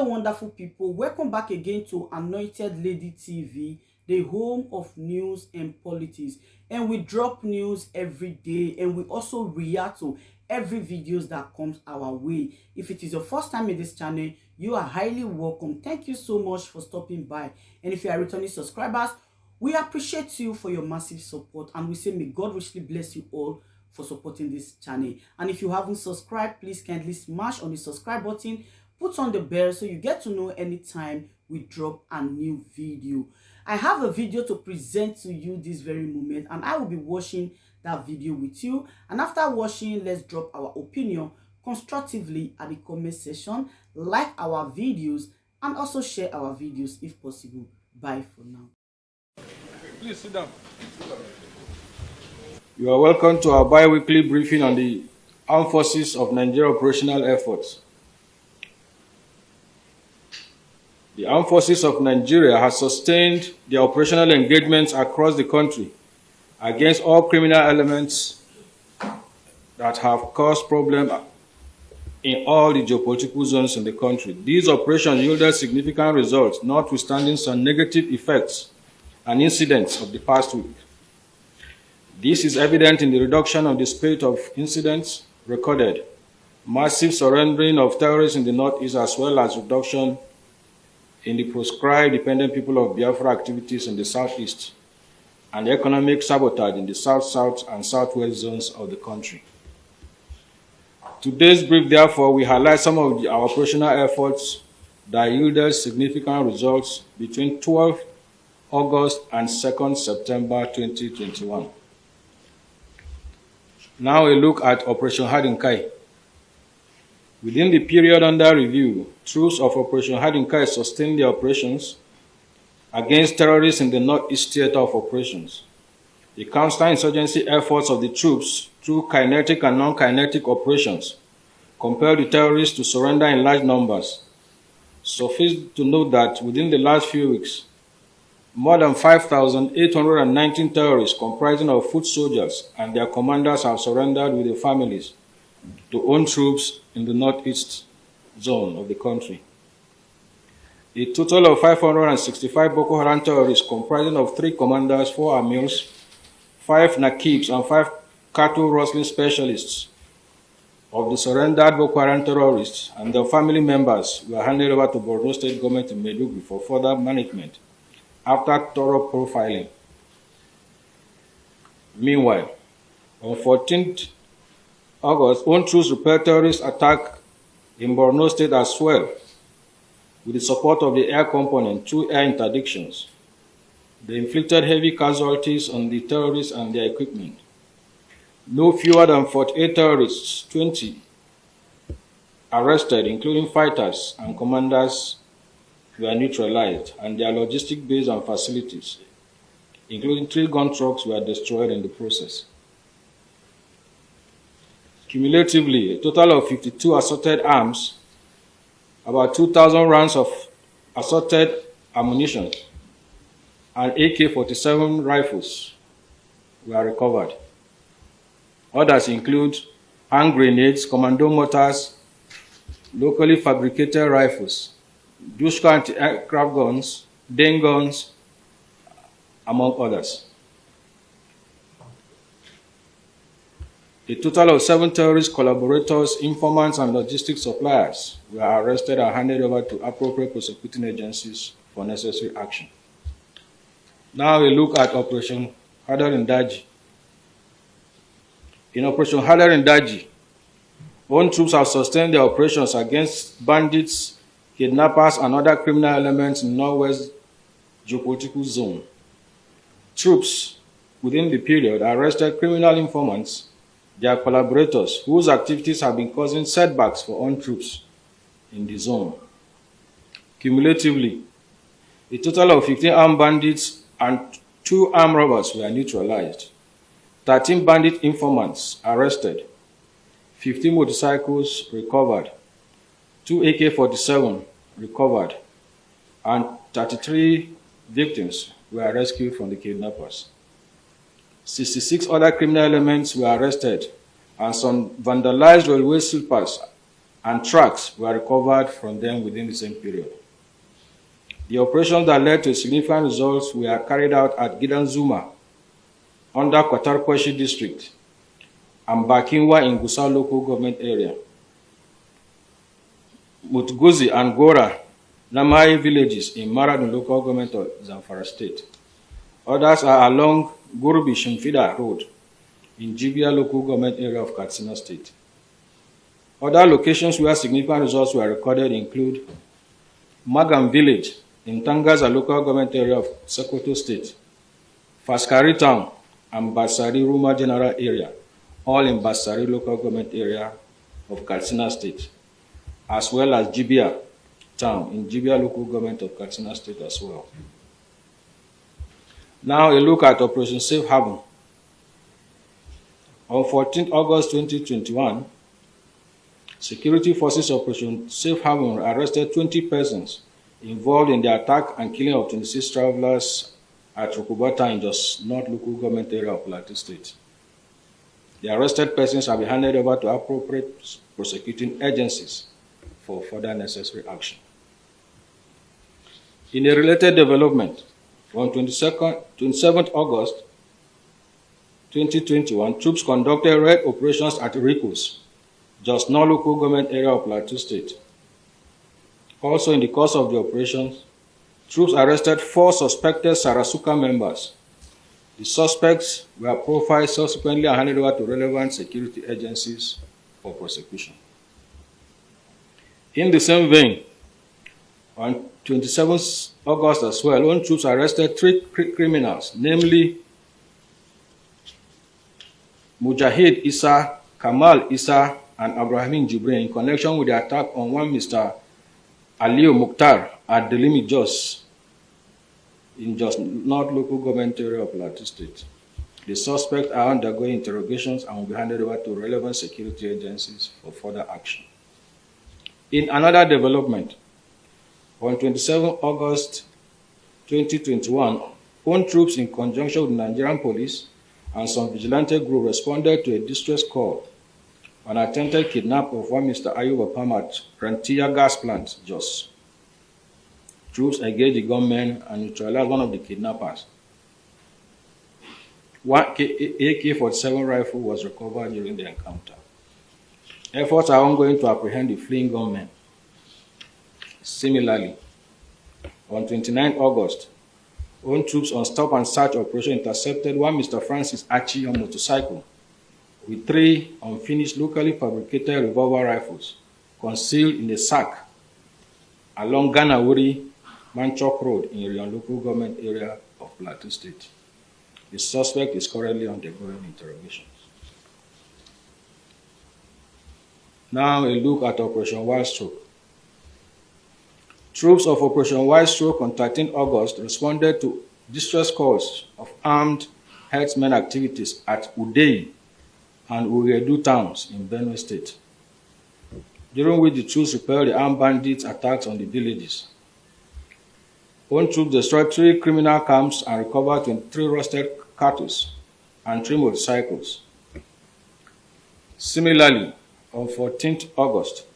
Hello wonderful people, welcome back again to Anointed Lady TV, the home of news and politics. And we drop news every day, and we also react to every videos that comes our way. If it is your first time in this channel, you are highly welcome. Thank you so much for stopping by. And if you are returning subscribers, we appreciate you for your massive support, and we say may God richly bless you all for supporting this channel. And if you haven't subscribed, please kindly smash on the subscribe button, put on the bell so you get to know anytime we drop a new video. I have a video to present to you this very moment, and I will be watching that video with you. And after watching, let's drop our opinion constructively at the comment section, like our videos, and also share our videos if possible. Bye for now. Please sit down. You are welcome to our bi-weekly briefing on the Armed Forces of Nigeria operational efforts. The Armed Forces of Nigeria has sustained their operational engagements across the country against all criminal elements that have caused problems in all the geopolitical zones in the country. These operations yielded significant results, notwithstanding some negative effects and incidents of the past week. This is evident in the reduction of the spate of incidents recorded, massive surrendering of terrorists in the northeast, as well as reduction in the proscribed dependent people of Biafra activities in the southeast, and economic sabotage in the south and southwest zones of the country. Today's brief, therefore, we highlight some of our operational efforts that yielded significant results between 12 August and 2nd September 2021. Now a look at Operation Hadinkai. Within the period under review, troops of Operation Hadinkai sustained their operations against terrorists in the Northeast Theater of Operations. The counterinsurgency efforts of the troops through kinetic and non-kinetic operations compelled the terrorists to surrender in large numbers. Suffice to note that within the last few weeks, more than 5,819 terrorists comprising of foot soldiers and their commanders have surrendered with their families to own troops in the northeast zone of the country. A total of 565 Boko Haram terrorists comprising of 3 commanders, 4 amirs, 5 nakibs, and 5 cattle rustling specialists of the surrendered Boko Haram terrorists and their family members were handed over to Borno State Government in Maiduguri for further management after thorough profiling. Meanwhile, on 14th August, own troops repelled terrorist attack in Borno State as well, with the support of the air component through air interdictions. They inflicted heavy casualties on the terrorists and their equipment. No fewer than 48 terrorists, 20 arrested, including fighters and commanders, were neutralized, and their logistic base and facilities, including 3 gun trucks, were destroyed in the process. Cumulatively, a total of 52 assorted arms, about 2,000 rounds of assorted ammunition, and AK-47 rifles were recovered. Others include hand grenades, commando mortars, locally fabricated rifles, Dushka anti-aircraft guns, Dane guns, among others. A total of 7 terrorist collaborators, informants, and logistics suppliers were arrested and handed over to appropriate prosecuting agencies for necessary action. Now a look at Operation Hadarin Daji. In Operation Hadarin Daji, own troops have sustained their operations against bandits, kidnappers, and other criminal elements in the Northwest geopolitical zone. Troops within the period arrested criminal informants, their collaborators, whose activities have been causing setbacks for own troops in the zone. Cumulatively, a total of 15 armed bandits and 2 armed robbers were neutralized, 13 bandit informants arrested, 15 motorcycles recovered, 2 AK-47 recovered, and 33 victims were rescued from the kidnappers. 66 other criminal elements were arrested, and some vandalized railway sleepers and tracks were recovered from them within the same period. The operations that led to significant results were carried out at Gidanzuma, under Kwatarkwashi district, and Bakinwa in Gusau local government area. Mutguzi and Gora, Namai villages in Maradun local government of Zamfara state. Others are along Gurubi Shimfida Road in Jibia local government area of Katsina state. Other locations where significant results were recorded include Magam village in Tangaza local government area of Sokoto state, Faskari town and Basari Ruma general area, all in Basari local government area of Katsina state, as well as Jibia town in Jibia local government of Katsina state as well. Now a look at Operation Safe Haven. On 14 August 2021, security forces Operation Safe Haven arrested 20 persons involved in the attack and killing of 26 travelers at Rukubata in Jos North local government area of Plateau State. The arrested persons have been handed over to appropriate prosecuting agencies for further necessary action. In a related development, on 27th August 2021, troops conducted raid operations at Rikos, Jos North local government area of Plateau State. Also, in the course of the operations, troops arrested 4 suspected Sarasuka members. The suspects were profiled subsequently and handed over to relevant security agencies for prosecution. In the same vein, on 27th August as well, own troops arrested 3 criminals, namely Mujahid Isa, Kamal Isa, and Abraham Jibrin in connection with the attack on one Mr. Aliyu Mukhtar at the limit Jos in Jos North local government area of Plateau State. The suspects are undergoing interrogations and will be handed over to relevant security agencies for further action. In another development, on 27 August 2021, own troops in conjunction with the Nigerian police and some vigilante group responded to a distress call on attempted kidnap of one Mr. Ayuba Pamat, Rantia gas plant, Jos. Troops engaged the gunmen and neutralized one of the kidnappers. One AK-47 rifle was recovered during the encounter. Efforts are ongoing to apprehend the fleeing gunmen. Similarly, on 29 August, own troops on stop and search operation intercepted one Mr. Francis Achi on motorcycle with 3 unfinished locally fabricated revolver rifles concealed in a sack along Ganawuri Manchok Road in Irion local government area of Plateau State. The suspect is currently undergoing interrogations. Now a look at Operation Wild Stroke. Troops of Operation Wild Stroke on 13 August responded to distress calls of armed herdsmen activities at Udei and Uredu towns in Benue State, during which the troops repelled the armed bandits' attacks on the villages. Own troops destroyed 3 criminal camps and recovered 23 rusted cattle and 3 motorcycles. Similarly, on 14th August,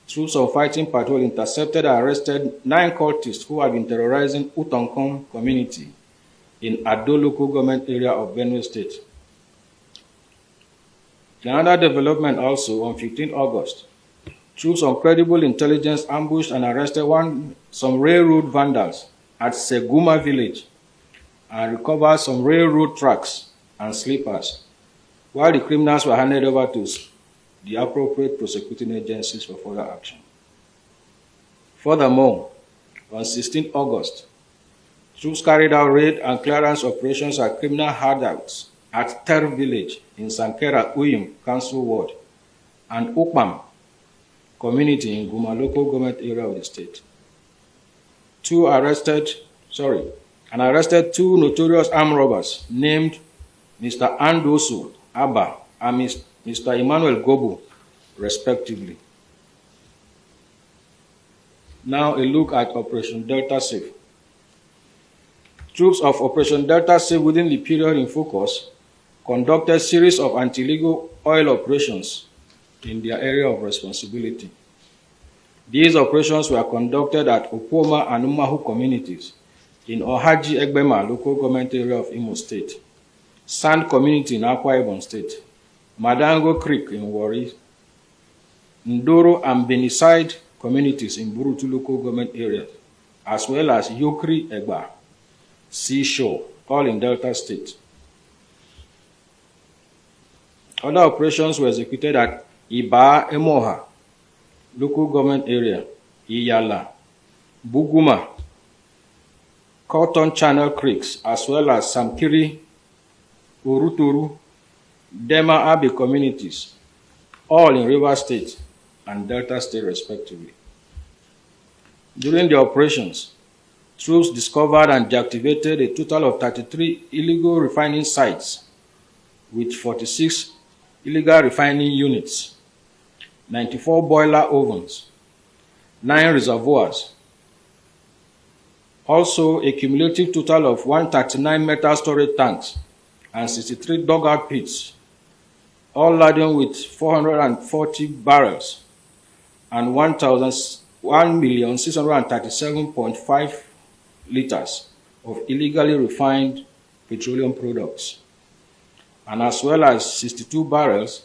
troops of fighting patrol intercepted and arrested 9 cultists who had been terrorizing Utonkom community in Ado local government area of Benue State. In another development also, on 15 August, troops on credible intelligence ambushed and arrested some railroad vandals at Seguma village and recovered some railroad tracks and sleepers, while the criminals were handed over to the appropriate prosecuting agencies for further action. Furthermore, on 16 August, troops carried out raid and clearance operations at criminal hideouts at Ter village in Sankera Uyim Council Ward and Ukpam community in Guma local government area of the state. Arrested 2 notorious armed robbers named Mr. Andosu Abba and Mr. Emmanuel Gobu, respectively. Now a look at Operation Delta Safe. Troops of Operation Delta Safe within the period in focus conducted a series of anti-illegal oil operations in their area of responsibility. These operations were conducted at Opoma and Umahu communities in Ohaji Egbema local government area of Imo State, Sand community in Akwa Ibom State, Madango Creek in Warri, Ndoro and Beniside communities in Burutu local government areas, as well as Yokri Egba, Seashore, all in Delta State. Other operations were executed at Iba Emoha, local government area, Iyala, Buguma, Cotton Channel Creeks, as well as Samkiri, Uruturu, Dema Abbey communities, all in Rivers State and Delta State respectively. During the operations, troops discovered and deactivated a total of 33 illegal refining sites with 46 illegal refining units, 94 boiler ovens, 9 reservoirs. Also, a cumulative total of 139 metal storage tanks and 63 dugout pits, all laden with 440 barrels and 1,637.5 liters of illegally refined petroleum products, and as well as 62 barrels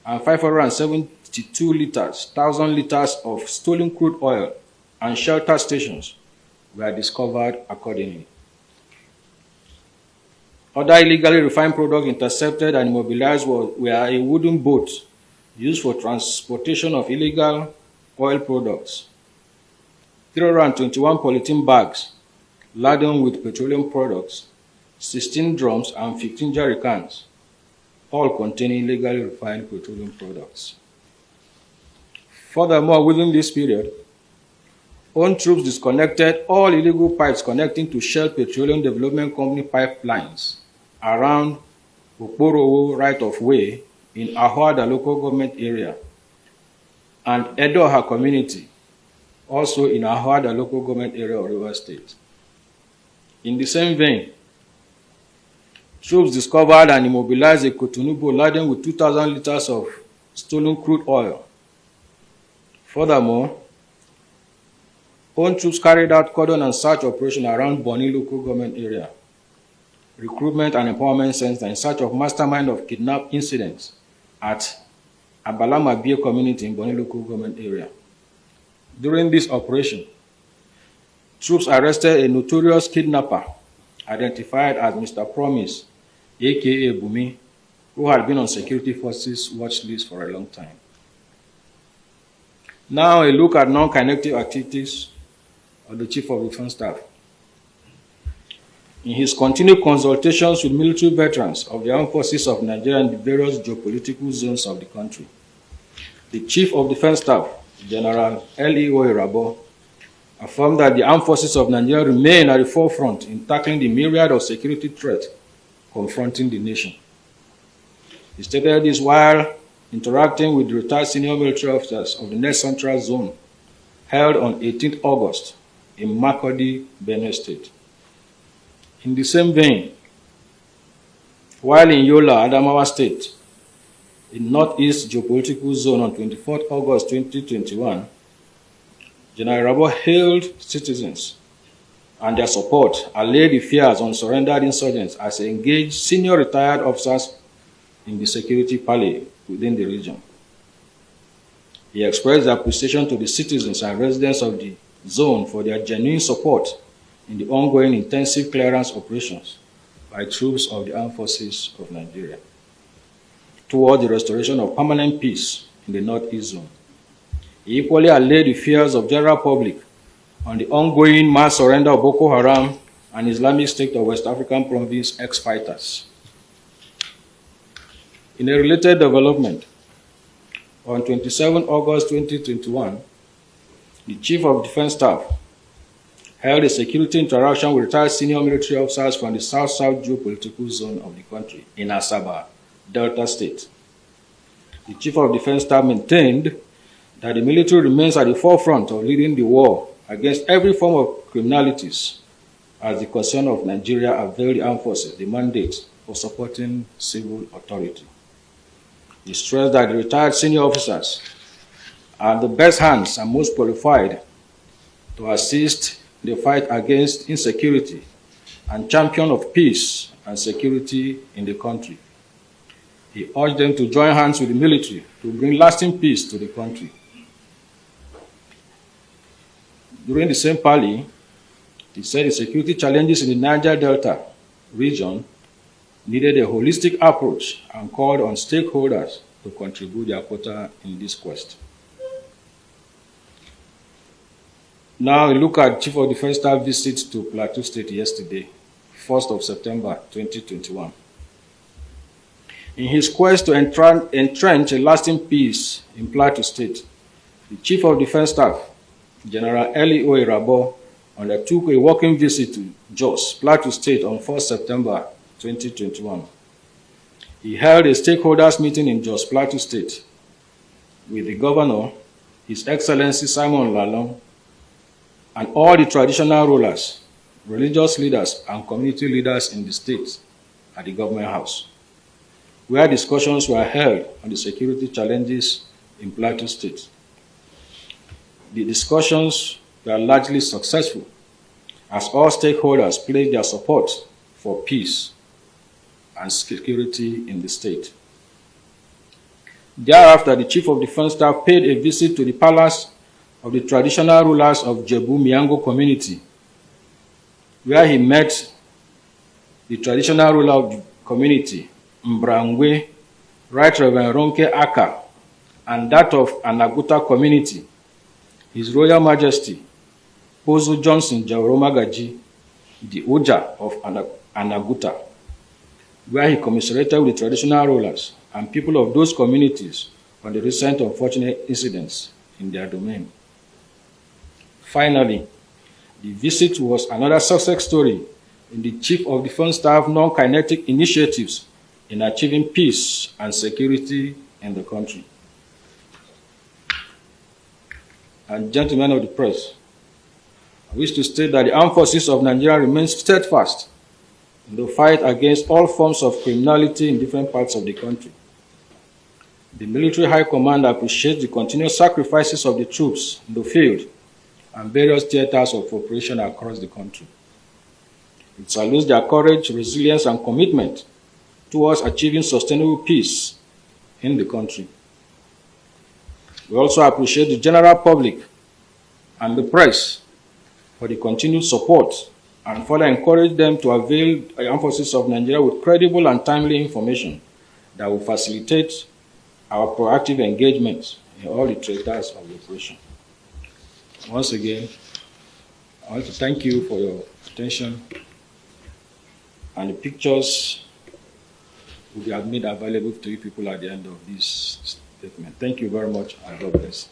and 572,000 liters of stolen crude oil and shelter stations were discovered accordingly. Other illegally refined products intercepted and immobilized were a wooden boat used for transportation of illegal oil products, 321 polythene bags laden with petroleum products, 16 drums and 15 jerry cans, all containing illegally refined petroleum products. Furthermore, within this period, own troops disconnected all illegal pipes connecting to Shell Petroleum Development Company pipelines around Okporowo right-of-way in Ahoada local government area and Edoha community, also in Ahoada local government area of Rivers State. In the same vein, troops discovered and immobilized a Cotonou boat laden with 2,000 liters of stolen crude oil. Furthermore, own troops carried out cordon and search operation around Boni local government area, recruitment and empowerment center in search of mastermind of kidnap incidents at Abalamabie community in Boni local government area. During this operation, troops arrested a notorious kidnapper identified as Mr. Promise, aka Bumi, who had been on security forces watch list for a long time. Now a look at non-kinetic activities of the Chief of Defense Staff. In his continued consultations with military veterans of the armed forces of Nigeria and the various geopolitical zones of the country, the Chief of Defense Staff, General L.E.O. Irabo, affirmed that the armed forces of Nigeria remain at the forefront in tackling the myriad of security threats confronting the nation. He stated this while interacting with the retired senior military officers of the North Central Zone, held on 18th August in Makurdi, Benue State. In the same vein, while in Yola, Adamawa State, in Northeast Geopolitical Zone on 24th August 2021, General Rabo hailed citizens and their support, allayed the fears on surrendered insurgents as he engaged senior retired officers in the security parley within the region. He expressed appreciation to the citizens and residents of the zone for their genuine support in the ongoing intensive clearance operations by troops of the armed forces of Nigeria toward the restoration of permanent peace in the Northeast Zone. He equally allayed the fears of general public on the ongoing mass surrender of Boko Haram and Islamic State of West African Province ex-fighters. In a related development, on 27 August 2021, the Chief of Defense Staff held a security interaction with retired senior military officers from the South-South geopolitical zone of the country in Asaba, Delta State. The Chief of Defense Staff maintained that the military remains at the forefront of leading the war against every form of criminalities as the concern of Nigeria avail the armed forces the mandate for supporting civil authority. He stressed that the retired senior officers are the best hands and most qualified to assist the fight against insecurity and champion of peace and security in the country. He urged them to join hands with the military to bring lasting peace to the country. During the same parley, he said the security challenges in the Niger Delta region needed a holistic approach and called on stakeholders to contribute their quota in this quest. Now we look at Chief of Defence Staff visit to Plateau State yesterday, 1st of September 2021. In his quest to entrench a lasting peace in Plateau State, the Chief of Defence Staff, General Eli Oirabo, undertook a walking visit to Jos, Plateau State on 1st September 2021. He held a stakeholders meeting in Jos, Plateau State with the Governor, His Excellency Simon Lalong, and all the traditional rulers, religious leaders, and community leaders in the state at the Government House, where discussions were held on the security challenges in Plateau State. The discussions were largely successful as all stakeholders pledged their support for peace and security in the state. Thereafter, the Chief of Defence Staff paid a visit to the palace of the traditional rulers of Jebu Miango community, where he met the traditional ruler of the community, Mbrangwe, Right Reverend Ronke Aka, and that of Anaguta community, His Royal Majesty, Pozo Johnson Jauromagaji, the Oja of Anaguta, where he commiserated with the traditional rulers and people of those communities on the recent unfortunate incidents in their domain. Finally, the visit was another success story in the Chief of Defence Staff non-kinetic initiatives in achieving peace and security in the country. And gentlemen of the press, I wish to state that the armed forces of Nigeria remain steadfast in the fight against all forms of criminality in different parts of the country. The Military High Command appreciates the continuous sacrifices of the troops in the field and various theaters of operation across the country. It salutes their courage, resilience, and commitment towards achieving sustainable peace in the country. We also appreciate the general public and the press for the continued support and further encourage them to avail the armed forces of Nigeria with credible and timely information that will facilitate our proactive engagement in all the theaters of the operation. Once again, I want to thank you for your attention, and the pictures will be made available to you people at the end of this statement. Thank you very much, and God bless.